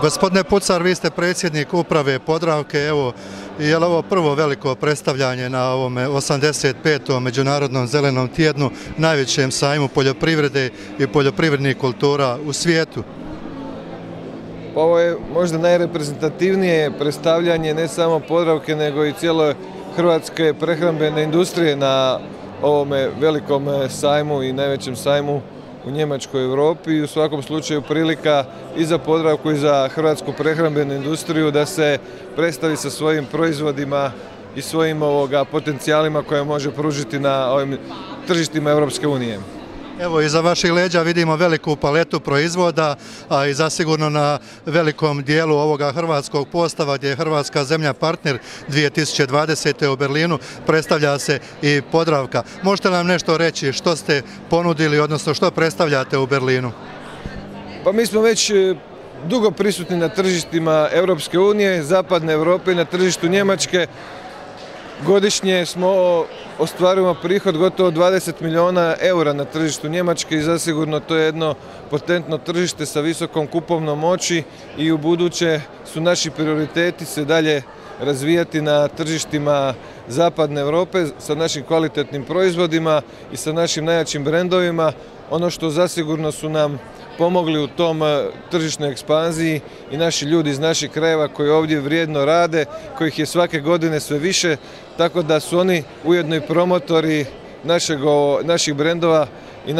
Gospodine Pucar, vi ste predsjednik uprave Podravke, evo, je li ovo prvo veliko predstavljanje na ovome 85. Međunarodnom zelenom tjednu, najvećem sajmu poljoprivrede i poljoprivrednih kultura u svijetu? Ovo je možda najreprezentativnije predstavljanje ne samo Podravke, nego i cijele hrvatske prehrambene industrije na ovome velikom sajmu i najvećem sajmu u Njemačkoj Europi i u svakom slučaju prilika i za Podravku i za hrvatsku prehrambenu industriju da se predstavi sa svojim proizvodima i svojim potencijalima koje može pružiti na ovim tržištima Europske unije. Evo, iza vaših leđa vidimo veliku paletu proizvoda, a i zasigurno na velikom dijelu ovoga hrvatskog postava gdje je Hrvatska zemlja partner 2020. u Berlinu, predstavlja se i Podravka. Možete nam nešto reći što ste ponudili, odnosno što predstavljate u Berlinu? Pa mi smo već dugo prisutni na tržištima Europske unije, Zapadne Europe i na tržištu Njemačke. Godišnje ostvarujemo prihod gotovo 20 milijuna eura na tržištu Njemačke i zasigurno to je jedno potentno tržište sa visokom kupovnom moći i u buduće su naši prioriteti se dalje razvijati na tržištima Zapadne Europe sa našim kvalitetnim proizvodima i sa našim najjačim brendovima. Ono što zasigurno su nam pomogli u tom tržišnoj ekspanziji i naši ljudi iz naših krajeva koji ovdje vrijedno rade, kojih je svake godine sve više, tako da su oni ujedno i promotori naših brendova i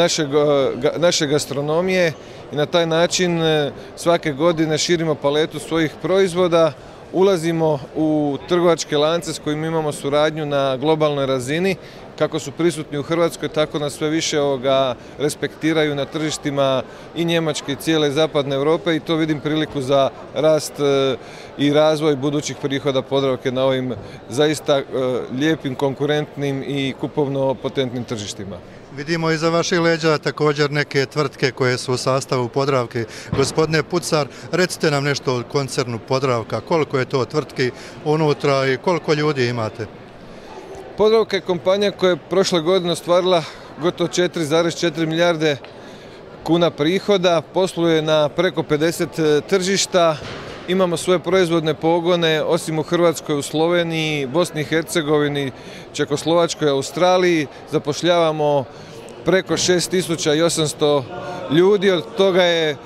naše gastronomije i na taj način svake godine širimo paletu svojih proizvoda, ulazimo u trgovačke lance s kojima imamo suradnju na globalnoj razini, kako su prisutni u Hrvatskoj, tako nas sve više respektiraju na tržištima i Njemačke i cijele Zapadne Europe i to vidim priliku za rast i razvoj budućih prihoda Podravke na ovim zaista lijepim, konkurentnim i kupovno potentnim tržištima. Vidimo iza vaših leđa također neke tvrtke koje su u sastavu Podravke. Gospodine Pucar, recite nam nešto o koncernu Podravka, koliko je to tvrtki unutra i koliko ljudi imate? Podravka je kompanija koja je prošle godine ostvarila gotovo 4,4 milijarde kuna prihoda, posluje na preko 50 tržišta, imamo svoje proizvodne pogone, osim u Hrvatskoj, u Sloveniji, Bosni i Hercegovini, Čekoslovačkoj, Australiji, zapošljavamo preko 6800 ljudi, od toga je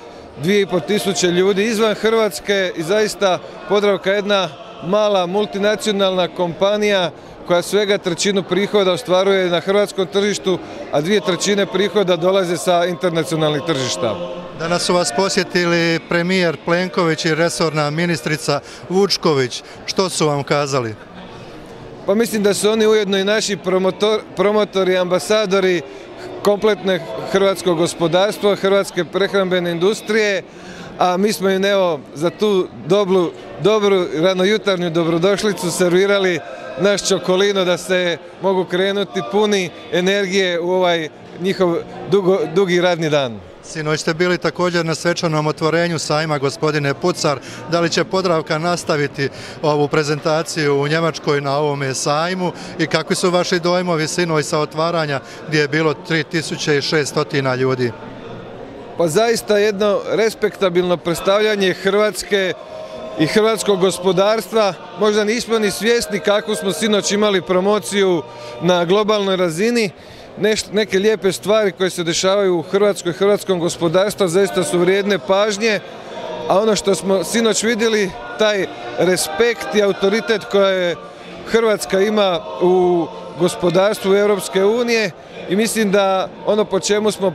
2500 ljudi izvan Hrvatske i zaista Podravka je jedna mala multinacionalna kompanija koja svega trećinu prihoda ostvaruje na hrvatskom tržištu, a 2/3 prihoda dolaze sa internacionalnih tržišta. Danas su vas posjetili premijer Plenković i resorna ministrica Vučković. Što su vam kazali? Pa mislim da su oni ujedno i naši promotori, ambasadori kompletne hrvatskog gospodarstva, hrvatske prehrambene industrije, a mi smo im za tu dobru ranojutarnju dobrodošlicu servirali naš čokolino da se mogu krenuti puni energije u ovaj njihov dugi radni dan. Sinoć ste bili također na svečanom otvorenju sajma, gospodine Pucar. Da li će Podravka nastaviti ovu prezentaciju u Njemačkoj na ovome sajmu i kakvi su vaši dojmovi sinoć sa otvaranja gdje je bilo 3600 ljudi? Pa zaista jedno respektabilno predstavljanje Hrvatske i hrvatskog gospodarstva. Možda nismo ni svjesni kako smo sinoć imali promociju na globalnoj razini. Neke lijepe stvari koje se dešavaju u Hrvatskoj i hrvatskom gospodarstvu zaista su vrijedne pažnje, a ono što smo sinoć vidjeli, taj respekt i autoritet koje Hrvatska ima u gospodarstvu Europske unije i mislim da ono po čemu smo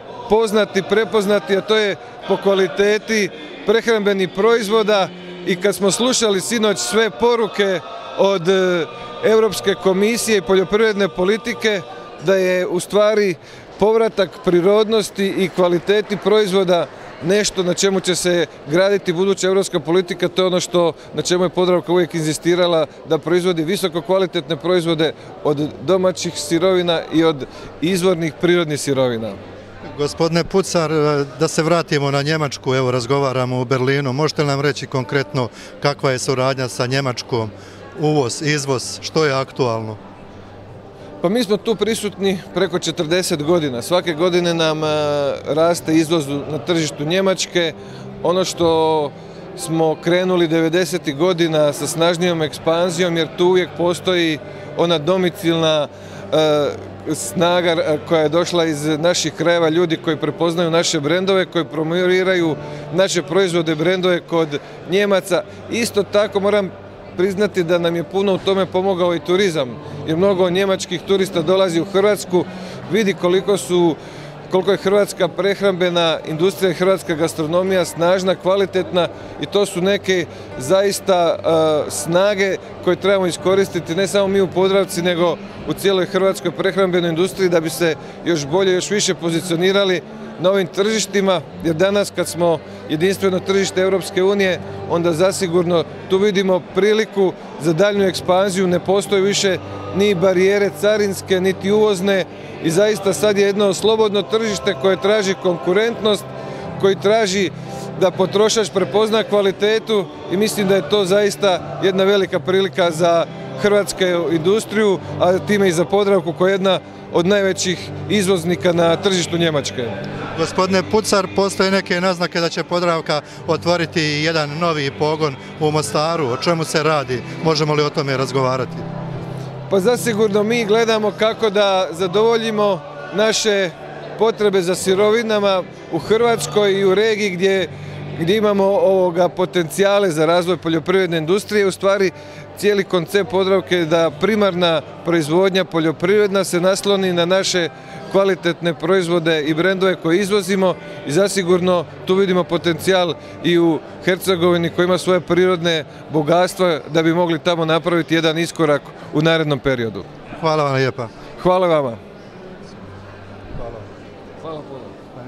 prepoznati, a to je po kvaliteti prehrambenih proizvoda i kad smo slušali sinoć sve poruke od Europske komisije i poljoprivredne politike, da je u stvari povratak prirodnosti i kvaliteti proizvoda nešto na čemu će se graditi buduća europska politika, to je ono na čemu je Podravka uvijek inzistirala, da proizvodi visoko kvalitetne proizvode od domaćih sirovina i od izvornih prirodnih sirovina. Gospodine Pucar, da se vratimo na Njemačku, evo razgovaramo u Berlinu, možete li nam reći konkretno kakva je suradnja sa Njemačkom, uvoz, izvoz, što je aktualno? Pa mi smo tu prisutni preko 40 godina. Svake godine nam raste izvoz na tržištu Njemačke. Ono što smo krenuli 90. godina sa snažnijom ekspanzijom, jer tu uvijek postoji ona domicilna snaga koja je došla iz naših krajeva, ljudi koji prepoznaju naše brendove, koji promoviraju naše proizvode, brendove kod Njemaca. Isto tako moram priznati da nam je puno u tome pomogao i turizam, jer mnogo njemačkih turista dolazi u Hrvatsku, vidi koliko je hrvatska prehrambena industrija i hrvatska gastronomija snažna, kvalitetna, i to su neke zaista snage koje trebamo iskoristiti ne samo mi u Podravci, nego u cijeloj hrvatskoj prehrambenoj industriji, da bi se još bolje, još više pozicionirali na ovim tržištima, jer danas kad smo jedinstveno tržište Europske unije, onda zasigurno tu vidimo priliku za daljnju ekspanziju. Ne postoje više ni barijere carinske, niti uvozne, i zaista sad je jedno slobodno tržište koje traži konkurentnost, koji traži da potrošač prepozna kvalitetu, i mislim da je to zaista jedna velika prilika za hrvatsku industriju, a time i za Podravku koja je jedna od najvećih izvoznika na tržištu Njemačke. Gospodine Pucar, postoje neke naznake da će Podravka otvoriti jedan novi pogon u Mostaru. O čemu se radi? Možemo li o tome razgovarati? Pa zasigurno mi gledamo kako da zadovoljimo naše potrebe za sirovinama u Hrvatskoj i u regiji gdje imamo potencijale za razvoj poljoprivredne industrije. U stvari cijeli koncept Podravke je da primarna proizvodnja poljoprivredna se nasloni na naše kvalitetne proizvode i brendove koje izvozimo, i zasigurno tu vidimo potencijal i u Hercegovini koja ima svoje prirodne bogatstva, da bi mogli tamo napraviti jedan iskorak u narednom periodu. Hvala vam lijepa. Hvala vama. Hvala. Hvala puno.